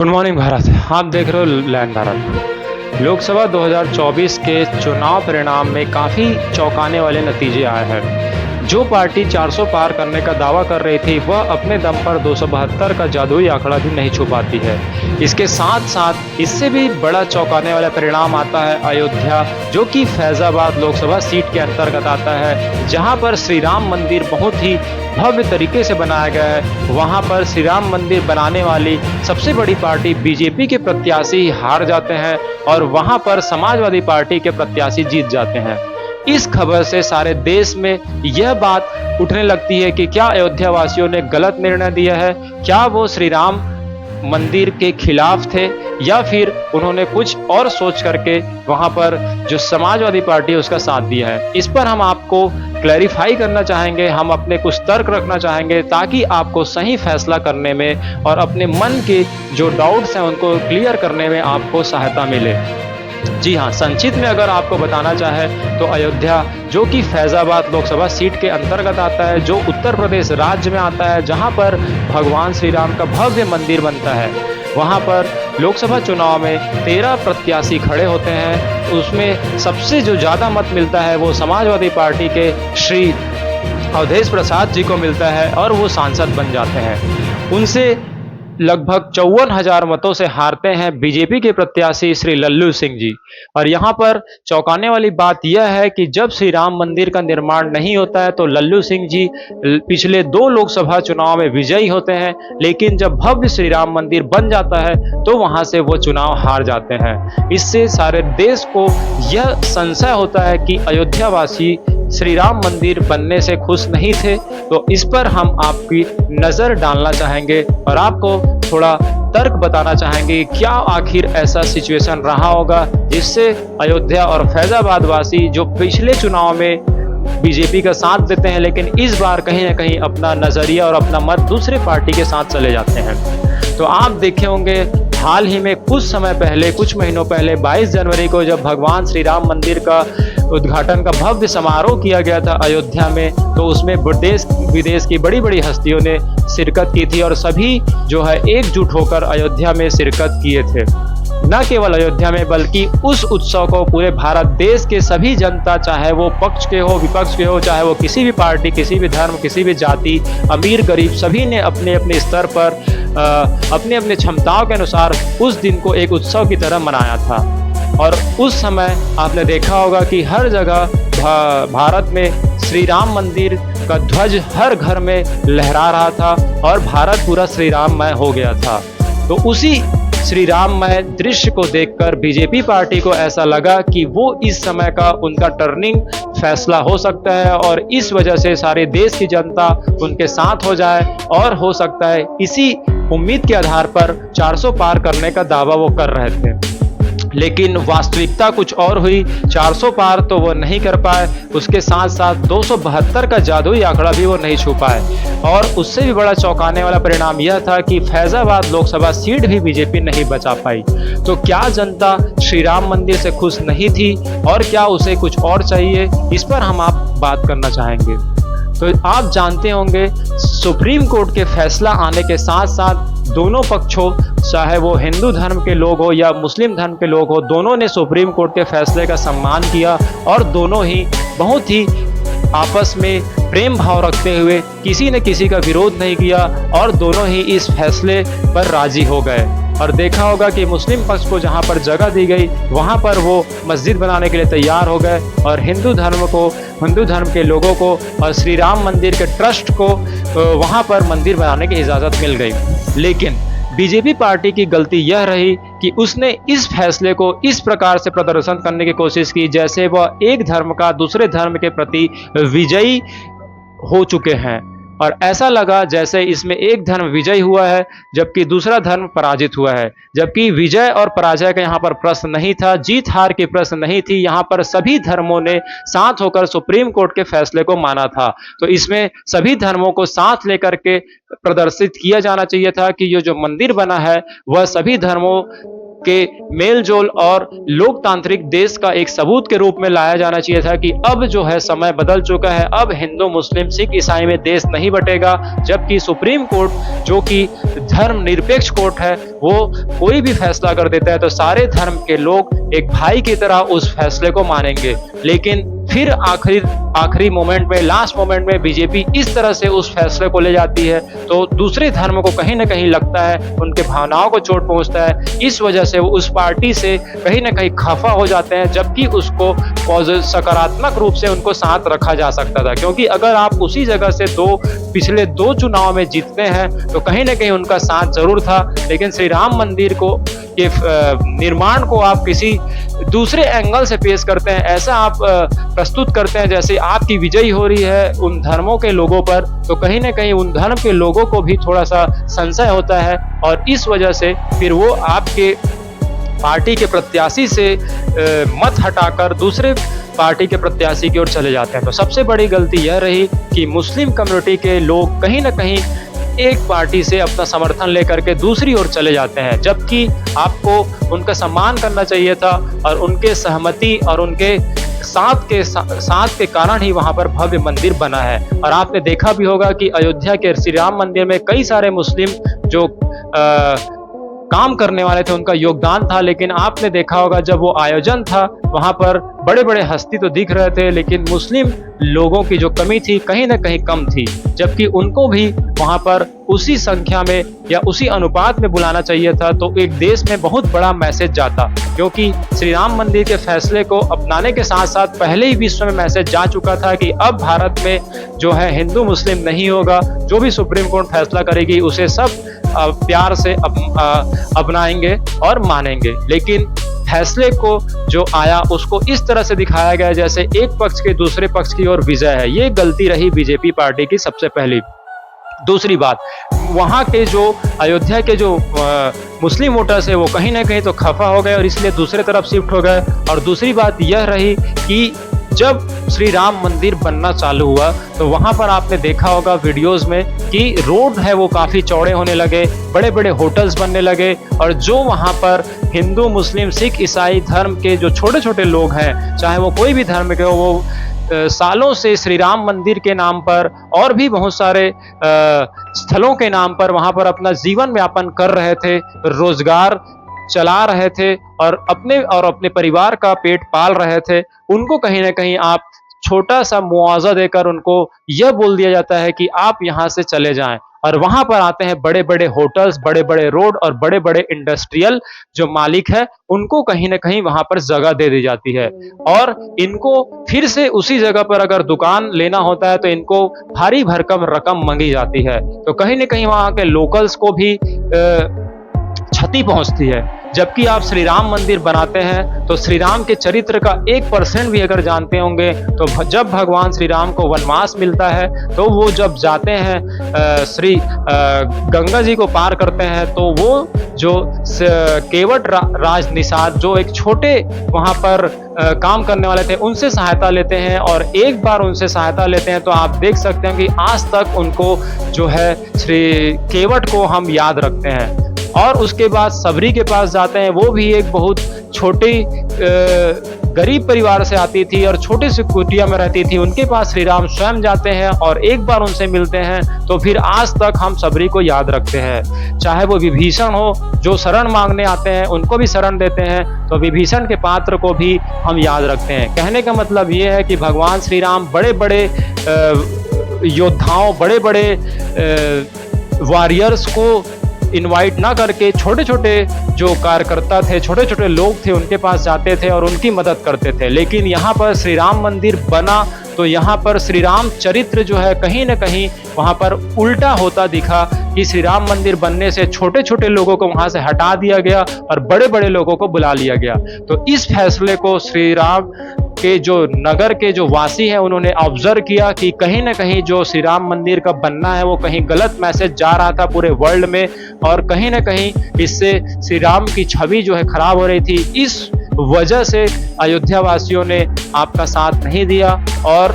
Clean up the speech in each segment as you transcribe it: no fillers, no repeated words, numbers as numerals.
Good morning Bharat. आप देख रहे हो लैंड भारत। लोकसभा 2024 के चुनाव परिणाम में काफ़ी चौंकाने वाले नतीजे आए हैं। जो पार्टी 400 पार करने का दावा कर रही थी वह अपने दम पर 272 का जादुई आंकड़ा भी नहीं छू पाती है। इसके साथ साथ इससे भी बड़ा चौंकाने वाला परिणाम आता है अयोध्या, जो कि फैजाबाद लोकसभा सीट के अंतर्गत आता है, जहां पर श्री राम मंदिर बहुत ही भव्य तरीके से बनाया गया है। वहां पर श्री राम मंदिर बनाने वाली सबसे बड़ी पार्टी बीजेपी के प्रत्याशी हार जाते हैं और वहां पर समाजवादी पार्टी के प्रत्याशी जीत जाते हैं। इस खबर से सारे देश में यह बात उठने लगती है कि क्या अयोध्या वासियों ने गलत निर्णय दिया है, क्या वो श्री राम मंदिर के खिलाफ थे या फिर उन्होंने कुछ और सोच करके वहां पर जो समाजवादी पार्टी है उसका साथ दिया है। इस पर हम आपको क्लैरिफाई करना चाहेंगे, हम अपने कुछ तर्क रखना चाहेंगे ताकि आपको सही फैसला करने में और अपने मन के जो डाउट्स हैं उनको क्लियर करने में आपको सहायता मिले। जी हाँ, संक्षिप्त में अगर आपको बताना चाहे तो अयोध्या, जो कि फैजाबाद लोकसभा सीट के अंतर्गत आता है, जो उत्तर प्रदेश राज्य में आता है, जहां पर भगवान श्री राम का भव्य मंदिर बनता है, वहां पर लोकसभा चुनाव में 13 प्रत्याशी खड़े होते हैं। उसमें सबसे जो ज़्यादा मत मिलता है वो समाजवादी पार्टी के श्री अवधेश प्रसाद जी को मिलता है और वो सांसद बन जाते हैं। उनसे लगभग 54,000 मतों से हारते हैं बीजेपी के प्रत्याशी श्री लल्लू सिंह जी। और यहाँ पर चौंकाने वाली बात यह है कि जब श्री राम मंदिर का निर्माण नहीं होता है तो लल्लू सिंह जी पिछले 2 लोकसभा चुनाव में विजयी होते हैं, लेकिन जब भव्य श्री राम मंदिर बन जाता है तो वहां से वो चुनाव हार जाते हैं। इससे सारे देश को यह संशय होता है कि अयोध्या वासी श्री राम मंदिर बनने से खुश नहीं थे। तो इस पर हम आपकी नज़र डालना चाहेंगे और आपको थोड़ा तर्क बताना चाहेंगे क्या आखिर ऐसा सिचुएशन रहा होगा जिससे अयोध्या और फैजाबाद वासी जो पिछले चुनाव में बीजेपी का साथ देते हैं, लेकिन इस बार कहीं ना कहीं अपना नज़रिया और अपना मत दूसरे पार्टी के साथ चले जाते हैं। तो आप देखे होंगे हाल ही में कुछ समय पहले, कुछ महीनों पहले 22 जनवरी को जब भगवान श्री राम मंदिर का उद्घाटन का भव्य समारोह किया गया था अयोध्या में, तो उसमें देश विदेश की बड़ी बड़ी हस्तियों ने शिरकत की थी और सभी जो है एकजुट होकर अयोध्या में शिरकत किए थे। न केवल अयोध्या में बल्कि उस उत्सव को पूरे भारत देश के सभी जनता, चाहे वो पक्ष के हो विपक्ष के हो, चाहे वो किसी भी पार्टी, किसी भी धर्म, किसी भी जाति, अमीर गरीब, सभी ने अपने अपने स्तर पर अपने अपने क्षमताओं के अनुसार उस दिन को एक उत्सव की तरह मनाया था। और उस समय आपने देखा होगा कि हर जगह भारत में श्री राम मंदिर का ध्वज हर घर में लहरा रहा था और भारत पूरा श्री राममय हो गया था। तो उसी श्री राममय दृश्य को देखकर बीजेपी पार्टी को ऐसा लगा कि वो इस समय का उनका टर्निंग फैसला हो सकता है और इस वजह से सारे देश की जनता उनके साथ हो जाए और हो सकता है इसी उम्मीद के आधार पर 400 पार करने का दावा वो कर रहे थे। लेकिन वास्तविकता कुछ और हुई। 400 पार तो वो नहीं कर पाए, उसके साथ साथ 272 का जादुई आंकड़ा भी वो नहीं छू पाए। और उससे भी बड़ा चौंकाने वाला परिणाम यह था कि फैजाबाद लोकसभा सीट भी बीजेपी नहीं बचा पाई। तो क्या जनता श्री राम मंदिर से खुश नहीं थी और क्या उसे कुछ और चाहिए, इस पर हम आप बात करना चाहेंगे। तो आप जानते होंगे सुप्रीम कोर्ट के फैसला आने के साथ साथ दोनों पक्षों, चाहे वो हिंदू धर्म के लोग हो या मुस्लिम धर्म के लोग हो, दोनों ने सुप्रीम कोर्ट के फैसले का सम्मान किया और दोनों ही बहुत ही आपस में प्रेम भाव रखते हुए किसी न किसी का विरोध नहीं किया और दोनों ही इस फैसले पर राजी हो गए। और देखा होगा कि मुस्लिम पक्ष को जहां पर जगह दी गई वहां पर वो मस्जिद बनाने के लिए तैयार हो गए और हिंदू धर्म के लोगों को और श्री राम मंदिर के ट्रस्ट को वहां पर मंदिर बनाने की इजाज़त मिल गई। लेकिन बीजेपी पार्टी की गलती यह रही कि उसने इस फैसले को इस प्रकार से प्रदर्शन करने की कोशिश की जैसे वह एक धर्म का दूसरे धर्म के प्रति विजयी हो चुके हैं और ऐसा लगा जैसे इसमें एक धर्म विजयी हुआ है जबकि दूसरा धर्म पराजित हुआ है। जबकि विजय और पराजय का यहाँ पर प्रश्न नहीं था, जीत हार की प्रश्न नहीं थी, यहाँ पर सभी धर्मों ने साथ होकर सुप्रीम कोर्ट के फैसले को माना था। तो इसमें सभी धर्मों को साथ लेकर के प्रदर्शित किया जाना चाहिए था कि ये जो मंदिर बना है वह सभी धर्मों के मेलजोल और लोकतांत्रिक देश का एक सबूत के रूप में लाया जाना चाहिए था कि अब जो है समय बदल चुका है, अब हिंदू मुस्लिम सिख ईसाई में देश नहीं बटेगा। जबकि सुप्रीम कोर्ट जो कि धर्मनिरपेक्ष कोर्ट है, वो कोई भी फैसला कर देता है तो सारे धर्म के लोग एक भाई की तरह उस फैसले को मानेंगे। लेकिन फिर आखिरी मोमेंट में, लास्ट मोमेंट में बीजेपी इस तरह से उस फैसले को ले जाती है तो दूसरे धर्म को कहीं ना कहीं लगता है, उनके भावनाओं को चोट पहुंचता है। इस वजह से वो उस पार्टी से कहीं ना कहीं खफा हो जाते हैं, जबकि उसको सकारात्मक रूप से उनको साथ रखा जा सकता था। क्योंकि अगर आप उसी जगह से पिछले दो चुनाव में जीतते हैं तो कहीं ना कहीं उनका साथ जरूर था। लेकिन श्री राम मंदिर को के निर्माण को आप किसी दूसरे एंगल से पेश करते हैं, ऐसा आप प्रस्तुत करते हैं जैसे आपकी विजय हो रही है उन धर्मों के लोगों पर, तो कहीं ना कहीं उन धर्म के लोगों को भी थोड़ा सा संशय होता है और इस वजह से फिर वो आपके पार्टी के प्रत्याशी से मत हटाकर दूसरे पार्टी के प्रत्याशी की ओर चले जाते हैं। तो सबसे बड़ी गलती यह रही कि मुस्लिम कम्युनिटी के लोग कहीं ना कहीं एक पार्टी से अपना समर्थन लेकर के दूसरी ओर चले जाते हैं, जबकि आपको उनका सम्मान करना चाहिए था और उनके सहमति और उनके साथ के कारण ही वहां पर भव्य मंदिर बना है। और आपने देखा भी होगा कि अयोध्या के श्री राम मंदिर में कई सारे मुस्लिम जो काम करने वाले थे उनका योगदान था, लेकिन आपने देखा होगा जब वो आयोजन था वहां पर बड़े बड़े हस्ती तो दिख रहे थे, लेकिन मुस्लिम लोगों की जो कमी थी कहीं ना कहीं कम थी, जबकि उनको भी वहां पर उसी संख्या में या उसी अनुपात में बुलाना चाहिए था। तो एक देश में बहुत बड़ा मैसेज जाता, क्योंकि श्री राम मंदिर के फैसले को अपनाने के साथ साथ पहले ही विश्व में मैसेज जा चुका था कि अब भारत में जो है हिंदू मुस्लिम नहीं होगा, जो भी सुप्रीम कोर्ट फैसला करेगी उसे सब प्यार से अपनाएंगे और मानेंगे। लेकिन फैसले को जो आया उसको इस तरह से दिखाया गया जैसे एक पक्ष के दूसरे पक्ष की ओर विजय है। ये गलती रही बीजेपी पार्टी की सबसे पहली। दूसरी बात, वहाँ के जो अयोध्या के जो मुस्लिम वोटर्स है वो कहीं ना कहीं तो खफा हो गए और इसलिए दूसरे तरफ शिफ्ट हो गए। और दूसरी बात यह रही कि जब श्री राम मंदिर बनना चालू हुआ तो वहां पर आपने देखा होगा वीडियोस में कि रोड है वो काफ़ी चौड़े होने लगे, बड़े बड़े होटल्स बनने लगे और जो वहां पर हिंदू मुस्लिम सिख ईसाई धर्म के जो छोटे छोटे लोग हैं, चाहे वो कोई भी धर्म के हो, वो सालों से श्री राम मंदिर के नाम पर और भी बहुत सारे स्थलों के नाम पर वहां पर अपना जीवन यापन कर रहे थे, रोजगार चला रहे थे और अपने परिवार का पेट पाल रहे थे। उनको कहीं ना कहीं आप छोटा सा मुआवजा देकर उनको यह बोल दिया जाता है कि आप यहाँ से चले जाएं, और वहां पर आते हैं बड़े बड़े होटल्स, बड़े बड़े रोड और बड़े बड़े इंडस्ट्रियल जो मालिक है उनको कहीं ना कहीं वहां पर जगह दे दी जाती है। और इनको फिर से उसी जगह पर अगर दुकान लेना होता है तो इनको भारी भरकम रकम मांगी जाती है। तो कहीं ना कहीं वहां के लोकल्स को भी क्षति पहुंचती है। जबकि आप श्री राम मंदिर बनाते हैं तो श्री राम के चरित्र का 1% भी अगर जानते होंगे तो जब भगवान श्री राम को वनवास मिलता है तो वो जब जाते हैं श्री गंगा जी को पार करते हैं तो वो जो केवट राज निषाद जो एक छोटे वहां पर काम करने वाले थे उनसे सहायता लेते हैं, और एक बार उनसे सहायता लेते हैं तो आप देख सकते हैं कि आज तक उनको जो है श्री केवट को हम याद रखते हैं। और उसके बाद सबरी के पास जाते हैं, वो भी एक बहुत छोटी गरीब परिवार से आती थी और छोटे से कुटिया में रहती थी, उनके पास श्री राम स्वयं जाते हैं और एक बार उनसे मिलते हैं तो फिर आज तक हम सबरी को याद रखते हैं। चाहे वो विभीषण हो जो शरण मांगने आते हैं उनको भी शरण देते हैं, तो विभीषण के पात्र को भी हम याद रखते हैं। कहने का मतलब ये है कि भगवान श्री राम बड़े बड़े योद्धाओं, बड़े बड़े वॉरियर्स को इनवाइट ना करके छोटे छोटे जो कार्यकर्ता थे, छोटे छोटे लोग थे, उनके पास जाते थे और उनकी मदद करते थे। लेकिन यहाँ पर श्री राम मंदिर बना तो यहाँ पर श्री राम चरित्र जो है कहीं ना कहीं वहाँ पर उल्टा होता दिखा कि श्री राम मंदिर बनने से छोटे छोटे लोगों को वहाँ से हटा दिया गया और बड़े बड़े लोगों को बुला लिया गया। तो इस फैसले को श्री राम के जो नगर के जो वासी हैं उन्होंने ऑब्जर्व किया कि कहीं ना कहीं जो श्री राम मंदिर का बनना है वो कहीं गलत मैसेज जा रहा था पूरे वर्ल्ड में, और कहीं ना कहीं इससे श्री राम की छवि जो है खराब हो रही थी। इस वजह से अयोध्या वासियों ने आपका साथ नहीं दिया और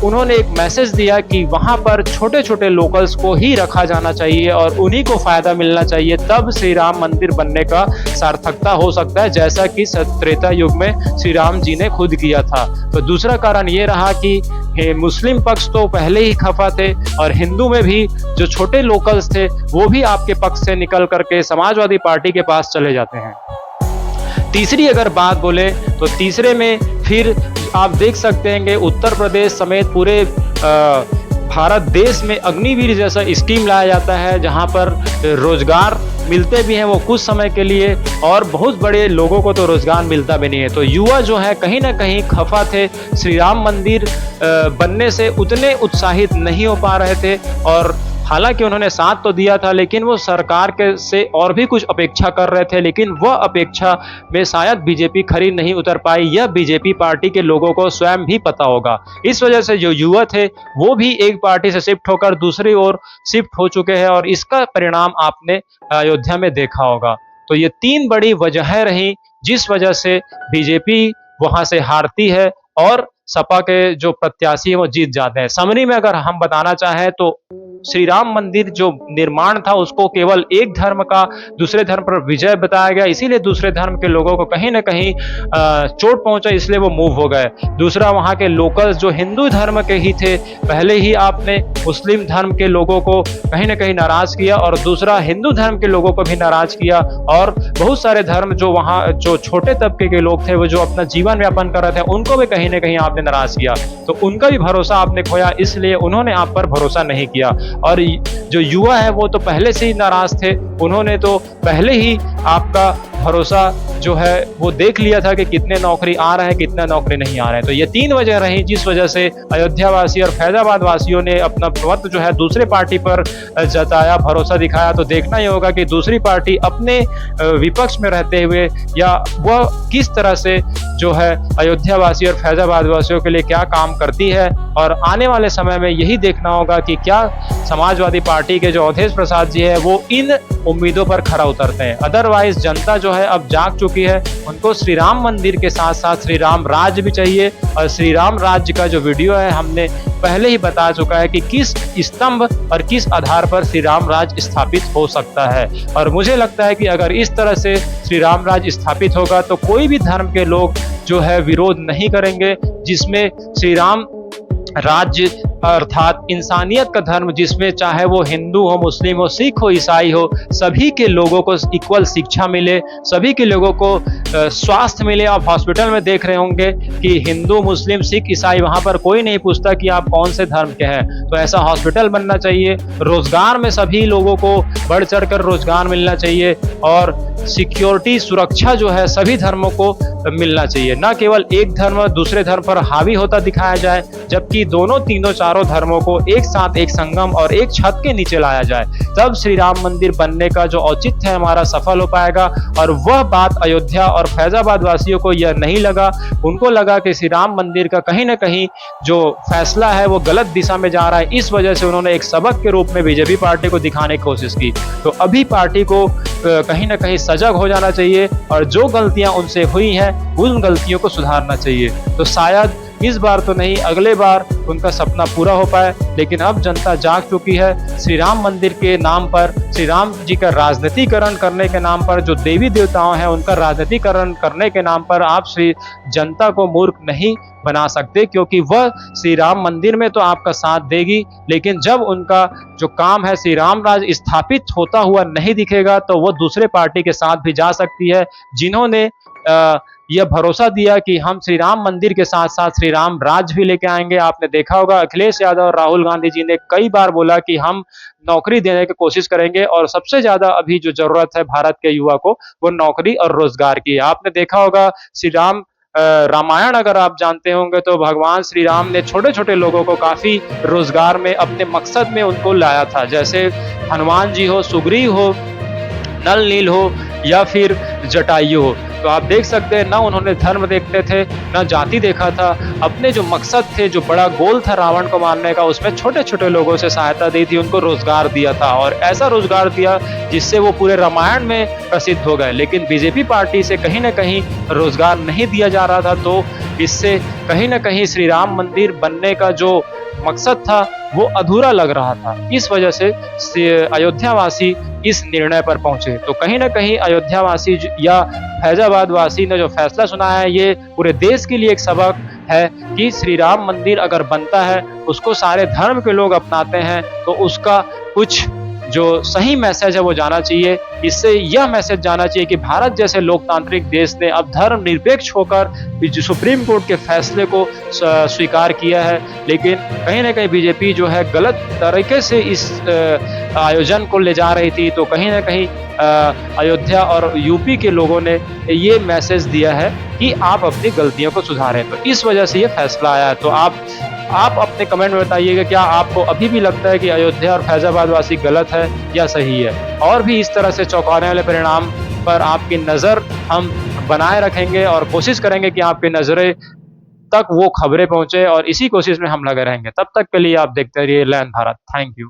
उन्होंने एक मैसेज दिया कि वहाँ पर छोटे छोटे लोकल्स को ही रखा जाना चाहिए और उन्हीं को फायदा मिलना चाहिए, तब श्री राम मंदिर बनने का सार्थकता हो सकता है, जैसा कि त्रेता युग में श्री राम जी ने खुद किया था। तो दूसरा कारण ये रहा कि मुस्लिम पक्ष तो पहले ही खफा थे और हिंदू में भी जो छोटे लोकल्स थे वो भी आपके पक्ष से निकल करके समाजवादी पार्टी के पास चले जाते हैं। तीसरी अगर बात बोले तो तीसरे में फिर आप देख सकते हैं कि उत्तर प्रदेश समेत पूरे भारत देश में अग्निवीर जैसा स्कीम लाया जाता है, जहां पर रोजगार मिलते भी हैं वो कुछ समय के लिए, और बहुत बड़े लोगों को तो रोजगार मिलता भी नहीं है। तो युवा जो है कहीं ना कहीं खफा थे, श्री राम मंदिर बनने से उतने उत्साहित नहीं हो पा रहे थे, और हालांकि उन्होंने साथ तो दिया था लेकिन वो सरकार के से और भी कुछ अपेक्षा कर रहे थे, लेकिन वह अपेक्षा में शायद बीजेपी खरी नहीं उतर पाई। यह बीजेपी पार्टी के लोगों को स्वयं भी पता होगा। इस वजह से जो युवा थे वो भी एक पार्टी से शिफ्ट होकर दूसरी ओर शिफ्ट हो चुके हैं, और इसका परिणाम आपने अयोध्या में देखा होगा। तो ये 3 बड़ी वजहें रही जिस वजह से बीजेपी वहां से हारती है और सपा के जो प्रत्याशी हैं वो जीत जाते हैं। समरी में अगर हम बताना चाहें तो श्री राम मंदिर जो निर्माण था उसको केवल एक धर्म का दूसरे धर्म पर विजय बताया गया, इसीलिए दूसरे धर्म के लोगों को कहीं ना कहीं चोट पहुंचा, इसलिए वो मूव हो गए। दूसरा, वहां के लोकल्स जो हिंदू धर्म के ही थे, पहले ही आपने मुस्लिम धर्म के लोगों को कहीं ना कहीं नाराज किया, और दूसरा हिंदू धर्म के लोगों को भी नाराज किया, और बहुत सारे धर्म जो वहाँ जो छोटे तबके के लोग थे वो जो अपना जीवन यापन कर रहे थे उनको भी कहीं ना कहीं आपने नाराज किया। तो उनका भी भरोसा आपने खोया, इसलिए उन्होंने आप पर भरोसा नहीं किया। और जो युवा है वो तो पहले से ही नाराज थे, उन्होंने तो पहले ही आपका भरोसा जो है वो देख लिया था कि कितने नौकरी आ रहे हैं कितने नौकरी नहीं आ रहे हैं। तो ये 3 वजह रही जिस वजह से अयोध्या वासी और फैजाबाद वासियों ने अपना मत जो है दूसरे पार्टी पर जताया, भरोसा दिखाया। तो देखना ही होगा कि दूसरी पार्टी अपने विपक्ष में रहते हुए या वह किस तरह से जो है अयोध्या वासी और फैजाबाद वासियों के लिए क्या काम करती है, और आने वाले समय में यही देखना होगा कि क्या समाजवादी पार्टी के जो अवधेश प्रसाद जी है वो इन उम्मीदों पर खरा उतरते हैं। अदरवाइज जनता जो है अब जाग चुकी है, उनको श्री राम मंदिर के साथ साथ श्री राम राज्य भी चाहिए, और श्री राम राज्य का जो वीडियो है हमने पहले ही बता चुका है कि किस स्तंभ और किस आधार पर श्री राम राज्य स्थापित हो सकता है। और मुझे लगता है कि अगर इस तरह से श्री राम राज्य स्थापित होगा तो कोई भी धर्म के लोग जो है विरोध नहीं करेंगे, जिसमें श्री राम राज्य अर्थात इंसानियत का धर्म, जिसमें चाहे वो हिंदू हो, मुस्लिम हो, सिख हो, ईसाई हो, सभी के लोगों को इक्वल शिक्षा मिले, सभी के लोगों को स्वास्थ्य मिले। आप हॉस्पिटल में देख रहे होंगे कि हिंदू, मुस्लिम, सिख, ईसाई, वहां पर कोई नहीं पूछता कि आप कौन से धर्म के हैं। तो ऐसा हॉस्पिटल बनना चाहिए। रोजगार में सभी लोगों को बढ़ चढ़ कर रोजगार मिलना चाहिए, और सिक्योरिटी, सुरक्षा जो है सभी धर्मों को मिलना चाहिए, न केवल एक धर्म दूसरे धर्म पर हावी होता दिखाया जाए, जबकि दोनों तीनों चारों धर्मों को एक साथ एक संगम और एक छत के नीचे लाया जाए। तब श्री राम मंदिर बनने का जो औचित्य है हमारा सफल हो पाएगा। और वह बात अयोध्या और फैजाबाद वासियों को यह नहीं लगा, उनको लगा कि श्री राम मंदिर का कहीं ना कहीं जो फैसला है वो गलत दिशा में जा रहा है। इस वजह से उन्होंने एक सबक के रूप में बीजेपी पार्टी को दिखाने की कोशिश की। तो अभी पार्टी को कहीं ना कहीं सजग हो जाना चाहिए, और जो गलतियां उनसे हुई हैं उन गलतियों को सुधारना चाहिए। तो शायद इस बार तो नहीं, अगले बार उनका सपना पूरा हो पाए। लेकिन अब जनता जाग चुकी है। श्री राम मंदिर के नाम पर, श्री राम जी का राजनीतिकरण करने के नाम पर, जो देवी देवताओं हैं उनका राजनीतिकरण करने के नाम पर आप श्री जनता को मूर्ख नहीं बना सकते, क्योंकि वह श्री राम मंदिर में तो आपका साथ देगी, लेकिन जब उनका जो काम है श्री राम राज्य स्थापित होता हुआ नहीं दिखेगा तो वो दूसरे पार्टी के साथ भी जा सकती है, जिन्होंने यह भरोसा दिया कि हम श्री राम मंदिर के साथ साथ श्री राम राज्य भी लेके आएंगे। आपने देखा होगा अखिलेश यादव और राहुल गांधी जी ने कई बार बोला कि हम नौकरी देने की कोशिश करेंगे, और सबसे ज्यादा अभी जो जरूरत है भारत के युवा को वो नौकरी और रोजगार की है। आपने देखा होगा श्री राम रामायण अगर आप जानते होंगे तो भगवान श्री राम ने छोटे छोटे लोगों को काफी रोजगार में अपने मकसद में उनको लाया था। जैसे हनुमान जी हो, सुग्रीव हो, नल नील हो या फिर जटायु हो, तो आप देख सकते हैं, ना उन्होंने धर्म देखते थे, ना जाति देखा था। अपने जो मकसद थे, जो बड़ा गोल था रावण को मारने का, उसमें छोटे-छोटे लोगों से सहायता दी थी, उनको रोज़गार दिया था और ऐसा रोज़गार दिया जिससे वो पूरे रामायण में प्रसिद्ध हो गए। लेकिन बीजेपी पार्टी से कहीं न कहीं रोज़गार नहीं दिया जा रहा था, तो इससे कहीं न कहीं श्री राम मंदिर बनने का जो मकसद था वो अधूरा लग रहा था। इस वजह से अयोध्यावासी इस निर्णय पर पहुंचे। तो कहीं न कहीं अयोध्यावासी या फैजाबाद वासी ने जो फैसला सुनाया है, ये पूरे देश के लिए एक सबक है कि श्री राम मंदिर अगर बनता है, उसको सारे धर्म के लोग अपनाते हैं, तो उसका कुछ जो सही मैसेज है वो जाना चाहिए। इससे यह मैसेज जाना चाहिए कि भारत जैसे लोकतांत्रिक देश ने अब धर्मनिरपेक्ष होकर सुप्रीम कोर्ट के फैसले को स्वीकार किया है। लेकिन कहीं न कहीं बीजेपी जो है गलत तरीके से इस आयोजन को ले जा रही थी, तो कहीं न कहीं अयोध्या और यूपी के लोगों ने ये मैसेज दिया है कि आप अपनी गलतियों को सुधारें। तो इस वजह से ये फैसला आया है। तो आप अपने कमेंट में बताइएगा, क्या आपको अभी भी लगता है कि अयोध्या और फैजाबाद वासी गलत है या सही है? और भी इस तरह से चौंकाने वाले परिणाम पर आपकी नज़र हम बनाए रखेंगे और कोशिश करेंगे कि आपकी नज़रें तक वो खबरें पहुँचे, और इसी कोशिश में हम लगे रहेंगे। तब तक के लिए आप देखते रहिए लैंड भारत। Thank you.